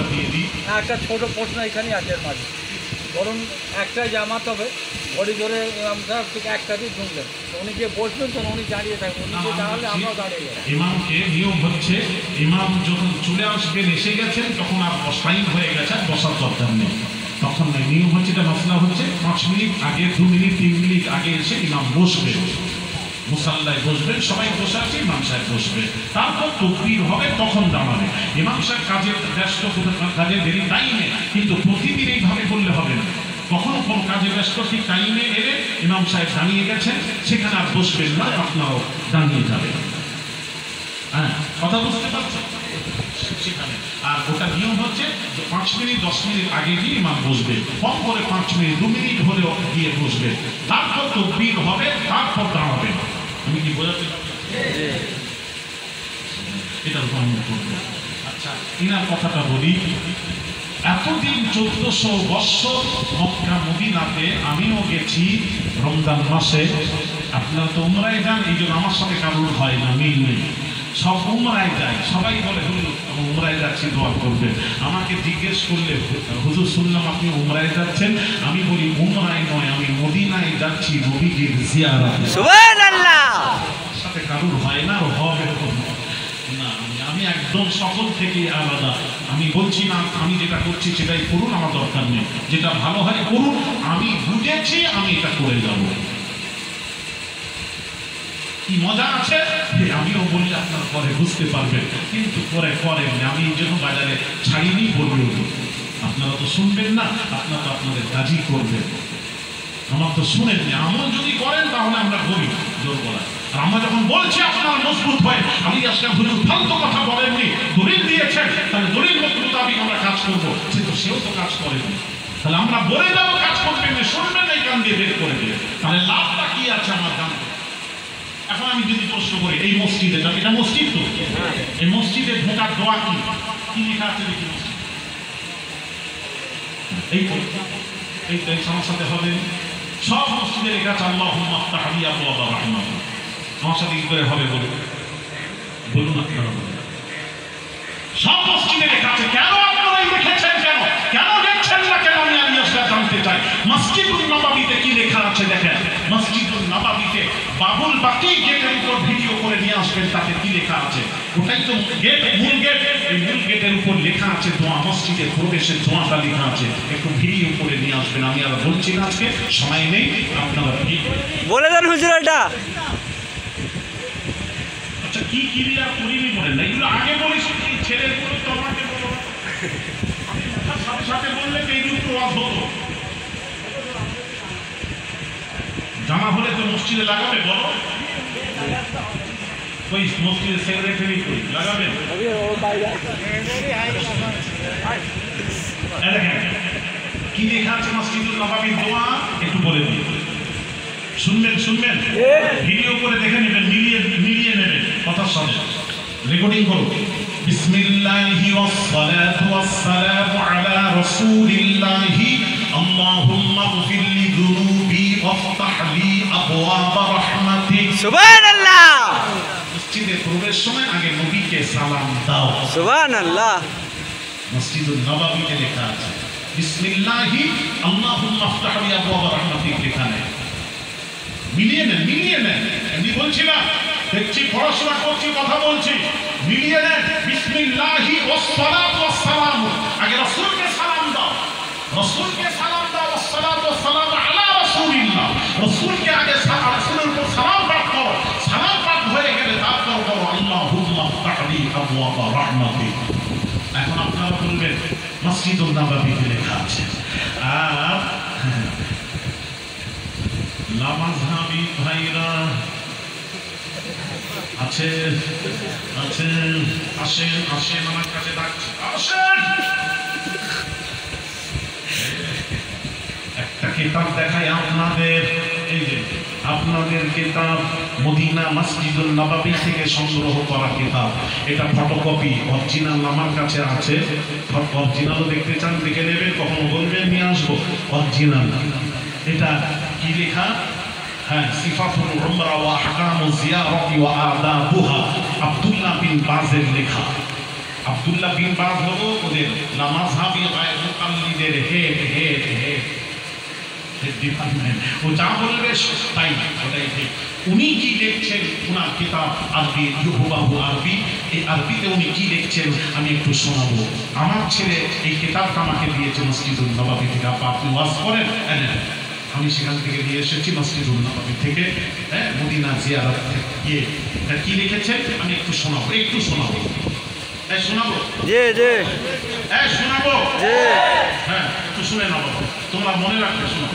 নাম্বারটা দিয়ে দিই। একটা ছোট প্রশ্ন এখানেই আছে এর মাঝে, ধরুন একটাই জামাত হবে, ঘড়ি ধরে ইমাম সাহেব ঠিক একটাতেই ঢুকলেন, উনি যে বসবেন তখন উনি দাঁড়িয়ে থাকবেন, উনি যে দাঁড়ালে আমরাও দাঁড়িয়ে যাবো। ইমামকে নিয়ম হচ্ছে, ইমাম যখন চলে আসবেন, এসে গেছেন, তখন আর টাইম হয়ে গেছে, বসার দরকার নেই, তখন নিয়ম হচ্ছে, এটা মশলা হচ্ছে 5 মিনিট আগে, 2 মিনিট 3 মিনিট আগে এসে ইমাম বসবে, মুসাল্লায় বসবেন, সবাই বসে আছে, ইমাম সাহেব বসবে, তারপর তাকবীর হবে, তখন দাঁড়াবে। ইমাম সাহেব কাজের ব্যস্ত, কাজের দেরি টাইমে, কিন্তু প্রতিদিন এইভাবে করলে হবে না, কখনো কোনো কাজে ব্যস্ত ঠিক টাইমে এলে ইমাম সাহেব দাঁড়িয়ে গেছেন, সেখানে আর বসবেন না, আপনারাও দাঁড়িয়ে যাবেন। হ্যাঁ, কথা বুঝতে পারছেন? সেখানে আর ওটা নিয়ম হচ্ছে যে 5 মিনিট 10 মিনিট আগে গিয়ে ইমাম বসবে, কম করে 5 মিনিট 2 মিনিট হলেও গিয়ে বসবে, তারপর তাকবীর হবে, তারপর দাঁড়াবে। আমি কি বোঝাতে পারছি? এটা গ্রহণ করবে। আচ্ছা, ইনার কথাটা বলি, এতদিন 1400 বৎসর মক্কা মদিনাতে আমিও গেছি রমজান মাসে, আপনারা তো উমরায় যান, এই জন্য আমার সাথে কারোর হয় না, মিল নেই, সব উমরায় যায়, সবাই বলে হুজুর উমরায় যাচ্ছি, দোয়া করবে। আমাকে জিজ্ঞেস করলে হুজুর শুনলাম আপনি উমরায় যাচ্ছেন, আমি বলি উমরায় নয়, আমি মদিনায় যাচ্ছি নবীজির জিয়ারতে। সুবহানাল্লাহ। সাথে কারোর হয় না, হবে না, আমি একদম সকল থেকে আলাদা। আমি বলছি না আমি যেটা করছি সেটাই করুন, আমার দরকার নেই, যেটা ভালো হয় করুন, আমি বুঝেছি, আমি এটা করে যাব। কি মজা আছে, আমিও বলি আপনার পরে বুঝতে পারবেন, কিন্তু পরে করেন আমি এই জন্য বাজারে ছাড়িনি, বলবো আপনারা তো শুনবেন না, আপনারা তো আপনাদের কাজই করবেন, আমার তো শুনেননি। আমল যদি করেন তাহলে আমরা করি জোর বলা, আর আমরা যখন বলছি আপনারা মজবুত হয়, আমি আসলাম হুজুর ফালতু কথা বলেননি, দলিল দিয়েছেন, তাহলে দলিল মোতাবেক আমরা কাজ করবো, সেও তো কাজ করেনি, তাহলে আমরা বলে যাবো কাজ করবেন না, শুনবেন না, এই কান দিয়ে বের করে দিয়ে, তাহলে লাভটা কি আছে আমার গান? এখন আমি যদি প্রশ্ন করি, এই মসজিদে, এটা মসজিদ তো, এই মসজিদে ঢোকার দোয়া কি লেখা আছে দেখি? এই তো আমার সাথে হবে, সব মসজিদে লেখা আছে আল্লাহুম্মা আফতাহ লি আবওয়াবা রাহমাতিক। আমার সাথে কি করে হবে বলুন আপনারা, সব মসজিদে লেখা আছে। কেন আপনারা দেখেছেন, কেন দেখছেন না, কেন আমি আসলে জানতে চাই। মসজিদুল নববীতে কি লেখা আছে দেখেন, মসজিদুল নববীতে বাবুল বাকি গেটের উপর ভিডিও করে নিয়ে আসবেন, তাতে কি লেখা আছে? ওটাই তো গেট, মূল গেট, এই মূল গেটের উপর লেখা আছে দোয়া, মসজিদে প্রবেশের দোয়াটা লেখা আছে, একটু ভিডিও করে নিয়ে আসবেন। আমি আর বলছি না, আজকে সময় নেই, আপনারা বলে দেন হুজুর এটা। আচ্ছা, কি ক্রিয়া করিনি বলেন না, এগুলো আগে বলিস, ছেলেগুলো তো আমাকে বলো, সাথে সাথে বললে তো এই দুটো হতো। জামা হলে তো মসজিদে লাগাবে, বলো ওই মসজিদের সেক্রেটারি কই লাগাবেন? কি লেখা আছে মসজিদুল নববীর দোয়া, একটু বলে দিই, শুনবেন, ভিডিও করে দেখে নেবেন, মিলিয়ে নেবেন কথার সাথে, রেকর্ডিং করুন। বিসমিল্লাহি ওয়াস সালাতু ওয়াস সালামু আলা রাসূলিল্লাহি আল্লাহুম্মা গফির লি যুনুবি ওয়াফতাহ লি আবওয়াবা রাহমাতিক। সুবহানাল্লাহ। মসজিদে প্রবেশ সময় আগে নবীকে সালাম দাও। সুবহানাল্লাহ। মসজিদুল নববীতে লেখা আছে বিসমিল্লাহি আল্লাহুম্মা আফতাহ লি আবওয়াবা রাহমাতিক লেখা নেই। মিলিয়ে নেন, আমি বলছি না, দেখছি পড়াশোনা করছি, কথা বলছি, মিলিয়ে নেন। বিসমিল্লাহি ওয়াস সালাতু ওয়াস সালাম, আগে রাসূলকে সালাম দাও, ওয়াস সালাতু ওয়াস সালাম আলা রাসূলিল্লাহ, রাসূলকে আগে রাসূলের উপর সালাম পাঠ করো, সালাম পাঠ হয়ে গেলে তারপর বলো আল্লাহুম্মা আফতাহ লি আবওয়াবা রাহমাতিক। এখন আপনারা বলবেন মসজিদুল নববীতে লেখা আছে, আর লামাজহাবি ভাইরা আসেন আমার কাছে ডাকছে, আসেন। একটা কিতাব দেখাই আপনাদের, এই যে আপনাদের কিতাব মদিনা মসজিদুল নববী থেকে সংগ্রহ করা কিতাব, এটা ফটোকপি, অরিজিনাল আমার কাছে আছে। অরিজিনালও দেখতে চান দেখে নেবেন, কখনো বলবেন নিয়ে আসবো অরিজিনাল। এটা কি লেখা? হ্যাঁ, সিফাতুল উমরা ওয়া আহকামুজ জিয়ারাতি ওয়া আদাবুহা, আব্দুল্লাহ বিন বাজের লেখা। আব্দুল্লাহ বিন বাজ হলো ওদের হেড হেড হেড ডিপার্টমেন্ট, ও যা বলবে তাই ওটাই ঠিক। উনি কি লিখছেন ওনার কিতাব আরবি, হুবাহু আরবি, এই আরবিতে উনি কি লিখছেন আমি একটু শোনাবো। আমার ছেলে এই কিতাবটা আমাকে দিয়েছে মসজিদুল নববী থেকে। আপনি ওয়াজ করেন, আমি সেখান থেকে নিয়ে এসেছি মসজিদুল নববী থেকে, মদিনা জিয়ারত গিয়ে। কি লিখেছেন আমি একটু শোনাবো, একটু শোনাবো, শোনাবো, জি জি শোনাবো, জি। হ্যাঁ একটু শুনে নেবো, তোমরা মনে রাখবে, শোনো।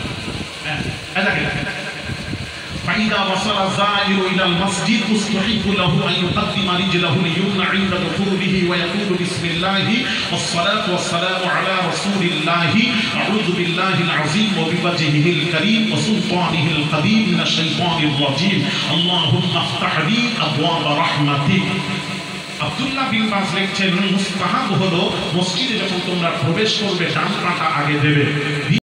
فإذا وصل الزائر إلى المسجد مستحب له أن يقدم رجله اليمنى عند دخوله ويقول بسم الله والصلاة والسلام على رسول الله أعوذ بالله العظيم وبوجهه الكريم وسلطانه القديم من الشيطان الرجيم اللهم افتح لي أبواب رحمتك। আব্দুল্লাহ বিন বাজ লিখছেন মুস্তাহাব হলো মসজিদে যখন তোমরা প্রবেশ করবে ডান পাটা আগে দেবে।